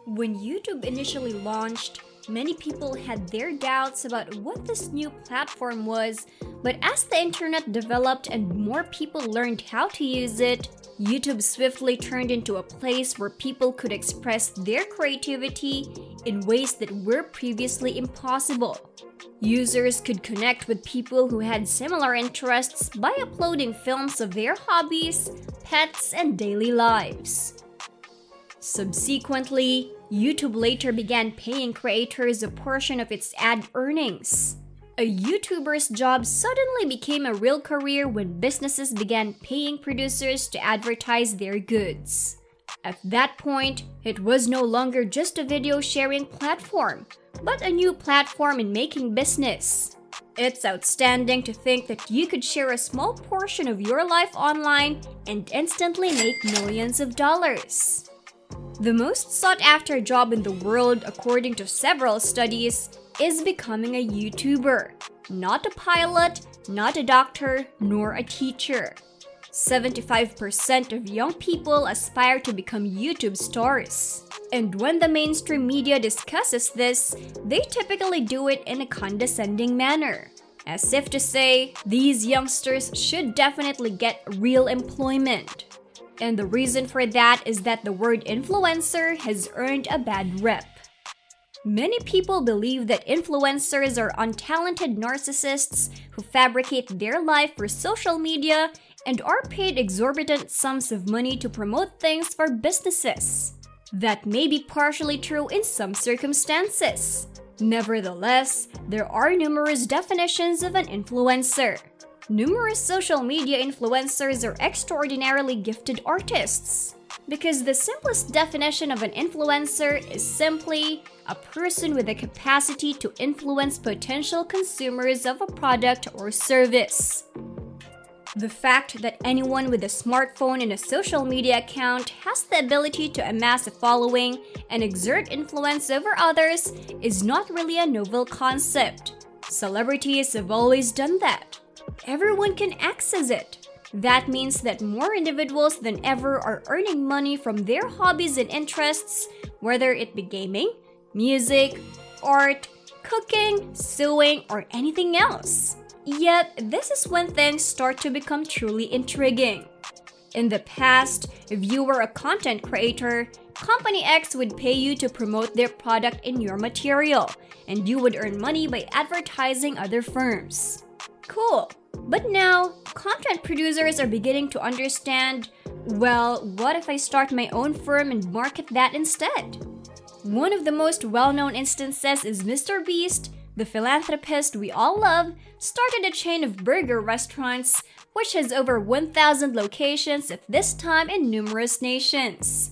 When YouTube initially launched, many people had their doubts about what this new platform was, but as the internet developed and more people learned how to use it, YouTube swiftly turned into a place where people could express their creativity in ways that were previously impossible. Users could connect with people who had similar interests by uploading films of their hobbies, pets, and daily lives. Subsequently, YouTube later began paying creators a portion of its ad earnings. A YouTuber's job suddenly became a real career when businesses began paying producers to advertise their goods. At that point, it was no longer just a video sharing platform, but a new platform in making business. It's outstanding to think that you could share a small portion of your life online and instantly make millions of dollars. The most sought-after job in the world, according to several studies, is becoming a YouTuber. Not a pilot, not a doctor, nor a teacher. 75% of young people aspire to become YouTube stars. And when the mainstream media discusses this, they typically do it in a condescending manner. As if to say, these youngsters should definitely get real employment. And the reason for that is that the word influencer has earned a bad rep. Many people believe that influencers are untalented narcissists who fabricate their life for social media and are paid exorbitant sums of money to promote things for businesses. That may be partially true in some circumstances. Nevertheless, there are numerous definitions of an influencer. Numerous social media influencers are extraordinarily gifted artists. Because the simplest definition of an influencer is simply a person with the capacity to influence potential consumers of a product or service. The fact that anyone with a smartphone and a social media account has the ability to amass a following and exert influence over others is not really a novel concept. Celebrities have always done that. Everyone can access it. That means that more individuals than ever are earning money from their hobbies and interests, whether it be gaming, music, art, cooking, sewing, or anything else. Yet, this is when things start to become truly intriguing. In the past, if you were a content creator, Company X would pay you to promote their product in your material, and you would earn money by advertising other firms. Cool. But now, content producers are beginning to understand, well, what if I start my own firm and market that instead? One of the most well-known instances is Mr. Beast, the philanthropist we all love, started a chain of burger restaurants, which has over 1,000 locations at this time in numerous nations.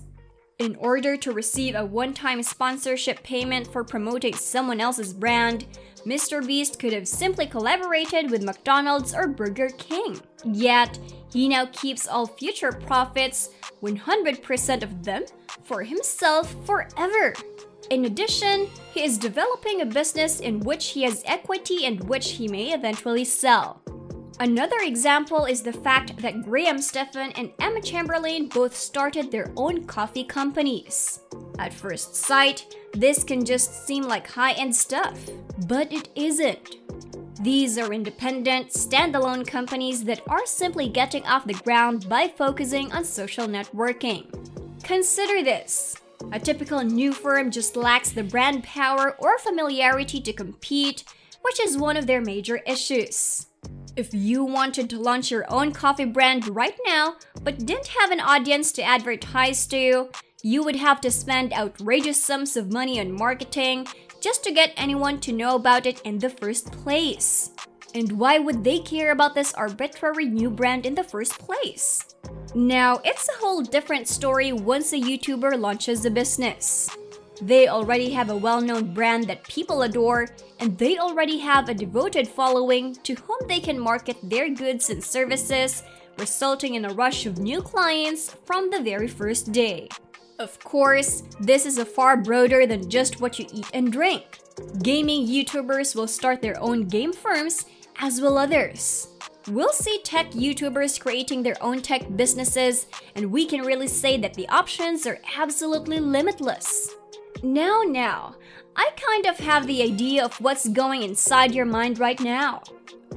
In order to receive a one-time sponsorship payment for promoting someone else's brand, Mr. Beast could have simply collaborated with McDonald's or Burger King. Yet, he now keeps all future profits, 100% of them, for himself forever. In addition, he is developing a business in which he has equity and which he may eventually sell. Another example is the fact that Graham Stephan and Emma Chamberlain both started their own coffee companies. At first sight, this can just seem like high-end stuff, but it isn't. These are independent, standalone companies that are simply getting off the ground by focusing on social networking. Consider this. A typical new firm just lacks the brand power or familiarity to compete, which is one of their major issues. If you wanted to launch your own coffee brand right now, but didn't have an audience to advertise to, you would have to spend outrageous sums of money on marketing just to get anyone to know about it in the first place. And why would they care about this arbitrary new brand in the first place? Now, it's a whole different story once a YouTuber launches a business. They already have a well-known brand that people adore, and they already have a devoted following to whom they can market their goods and services, resulting in a rush of new clients from the very first day. Of course, this is a far broader than just what you eat and drink. Gaming YouTubers will start their own game firms, as will others. We'll see tech YouTubers creating their own tech businesses, and we can really say that the options are absolutely limitless. Now, I kind of have the idea of what's going inside your mind right now.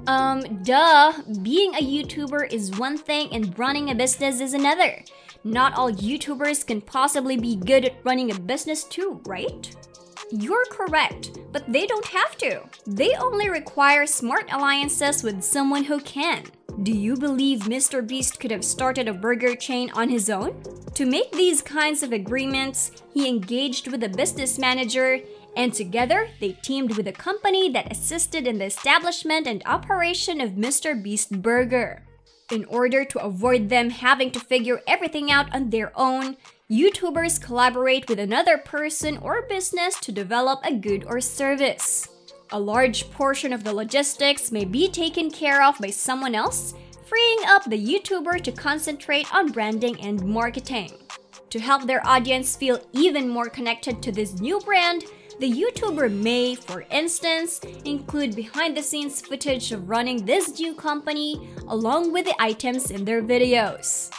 Being a YouTuber is one thing and running a business is another. Not all YouTubers can possibly be good at running a business too, right? You're correct, but they don't have to. They only require smart alliances with someone who can. Do you believe Mr. Beast could have started a burger chain on his own? To make these kinds of agreements, he engaged with a business manager, and together they teamed with a company that assisted in the establishment and operation of Mr. Beast Burger. In order to avoid them having to figure everything out on their own, YouTubers collaborate with another person or business to develop a good or service. A large portion of the logistics may be taken care of by someone else, freeing up the YouTuber to concentrate on branding and marketing. To help their audience feel even more connected to this new brand, the YouTuber may, for instance, include behind-the-scenes footage of running this new company along with the items in their videos.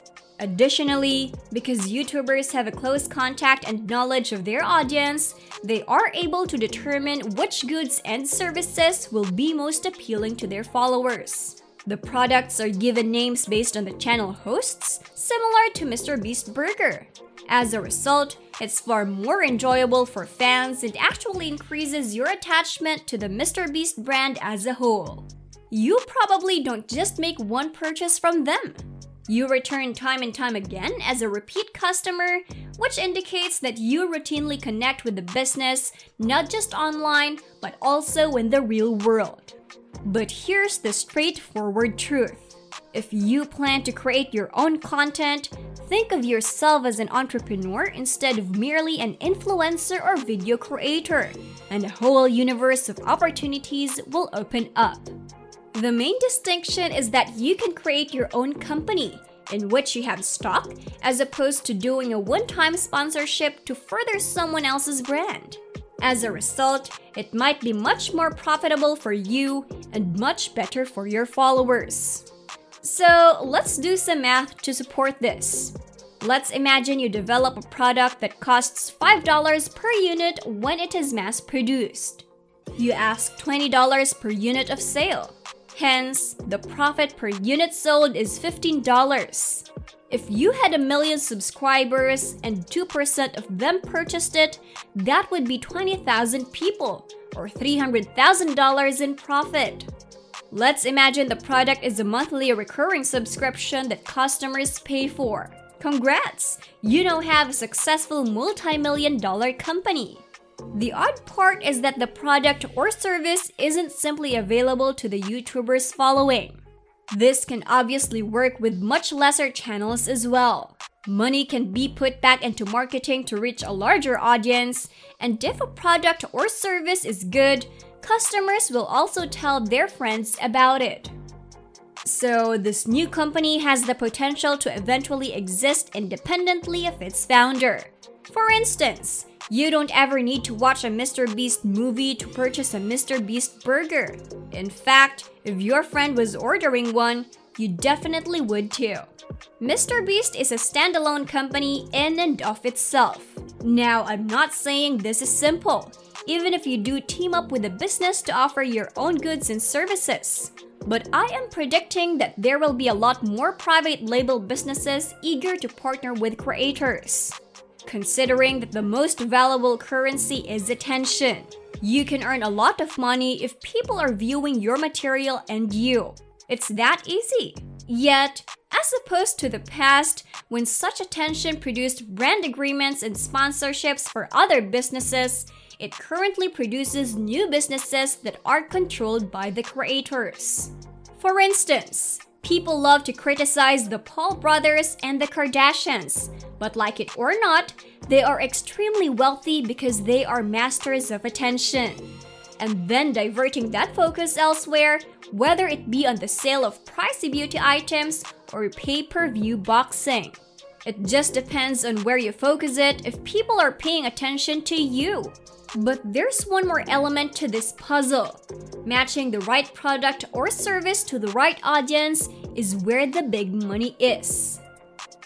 Additionally, because YouTubers have a close contact and knowledge of their audience, they are able to determine which goods and services will be most appealing to their followers. The products are given names based on the channel hosts, similar to Mr. Beast Burger. As a result, it's far more enjoyable for fans and actually increases your attachment to the Mr. Beast brand as a whole. You probably don't just make one purchase from them. You return time and time again as a repeat customer, which indicates that you routinely connect with the business, not just online, but also in the real world. But here's the straightforward truth. If you plan to create your own content, think of yourself as an entrepreneur instead of merely an influencer or video creator, and a whole universe of opportunities will open up. The main distinction is that you can create your own company, in which you have stock, as opposed to doing a one-time sponsorship to further someone else's brand. As a result, it might be much more profitable for you and much better for your followers. So let's do some math to support this. Let's imagine you develop a product that costs $5 per unit when it is mass-produced. You ask $20 per unit of sale. Hence, the profit per unit sold is $15. If you had 1 million subscribers and 2% of them purchased it, that would be 20,000 people, or $300,000 in profit. Let's imagine the product is a monthly recurring subscription that customers pay for. Congrats! You now have a successful multi-million-dollar company. The odd part is that the product or service isn't simply available to the YouTuber's following. This can obviously work with much lesser channels as well. Money can be put back into marketing to reach a larger audience, and if a product or service is good, customers will also tell their friends about it. So, this new company has the potential to eventually exist independently of its founder. For instance, you don't ever need to watch a Mr. Beast movie to purchase a Mr. Beast burger. In fact, if your friend was ordering one, you definitely would too. Mr. Beast is a standalone company in and of itself. Now, I'm not saying this is simple, even if you do team up with a business to offer your own goods and services. But I am predicting that there will be a lot more private label businesses eager to partner with creators. Considering that the most valuable currency is attention, you can earn a lot of money if people are viewing your material and you. It's that easy. Yet, as opposed to the past, when such attention produced brand agreements and sponsorships for other businesses, it currently produces new businesses that are controlled by the creators. For instance, people love to criticize the Paul brothers and the Kardashians, but like it or not, they are extremely wealthy because they are masters of attention. And then diverting that focus elsewhere, whether it be on the sale of pricey beauty items or pay-per-view boxing. It just depends on where you focus it if people are paying attention to you. But there's one more element to this puzzle. Matching the right product or service to the right audience is where the big money is.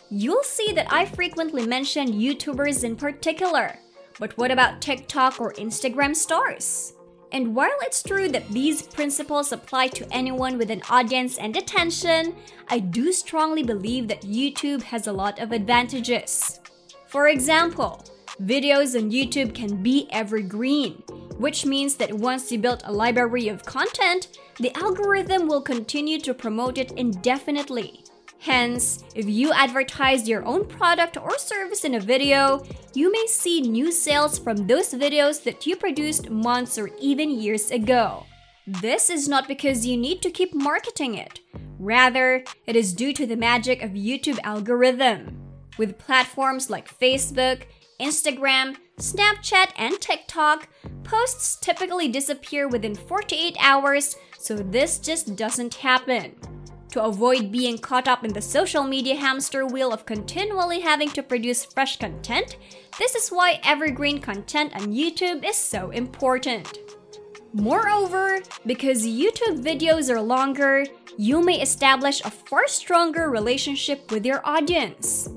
You'll see that I frequently mention YouTubers in particular, But what about TikTok or Instagram stars? And while it's true that these principles apply to anyone with an audience and attention, I do strongly believe that YouTube has a lot of advantages. For example, videos on YouTube can be evergreen, which means that once you build a library of content, the algorithm will continue to promote it indefinitely. Hence, if you advertise your own product or service in a video, you may see new sales from those videos that you produced months or even years ago. This is not because you need to keep marketing it. Rather, it is due to the magic of YouTube algorithm. With platforms like Facebook, Instagram, Snapchat, and TikTok, posts typically disappear within 48 hours, so this just doesn't happen. To avoid being caught up in the social media hamster wheel of continually having to produce fresh content, this is why evergreen content on YouTube is so important. Moreover, because YouTube videos are longer, you may establish a far stronger relationship with your audience.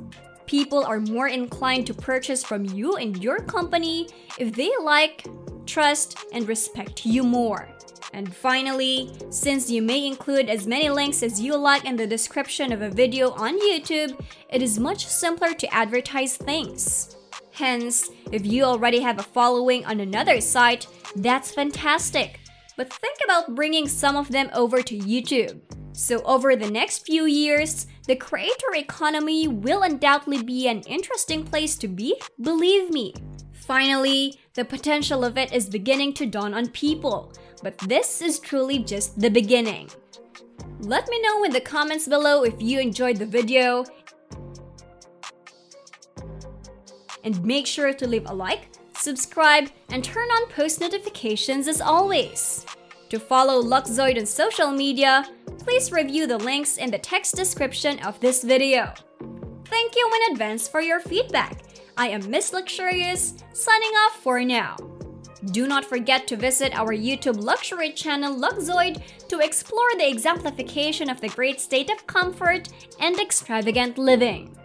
People are more inclined to purchase from you and your company if they like, trust, and respect you more. And finally, since you may include as many links as you like in the description of a video on YouTube, it is much simpler to advertise things. Hence, if you already have a following on another site, that's fantastic. But think about bringing some of them over to YouTube. So over the next few years, the creator economy will undoubtedly be an interesting place to be, believe me. Finally, the potential of it is beginning to dawn on people, but this is truly just the beginning. Let me know in the comments below if you enjoyed the video, and make sure to leave a like, subscribe, and turn on post notifications as always. To follow Luxzoid on social media, please review the links in the text description of this video. Thank you in advance for your feedback. I am Miss Luxurious, signing off for now. Do not forget to visit our YouTube luxury channel Luxzoid to explore the exemplification of the great state of comfort and extravagant living.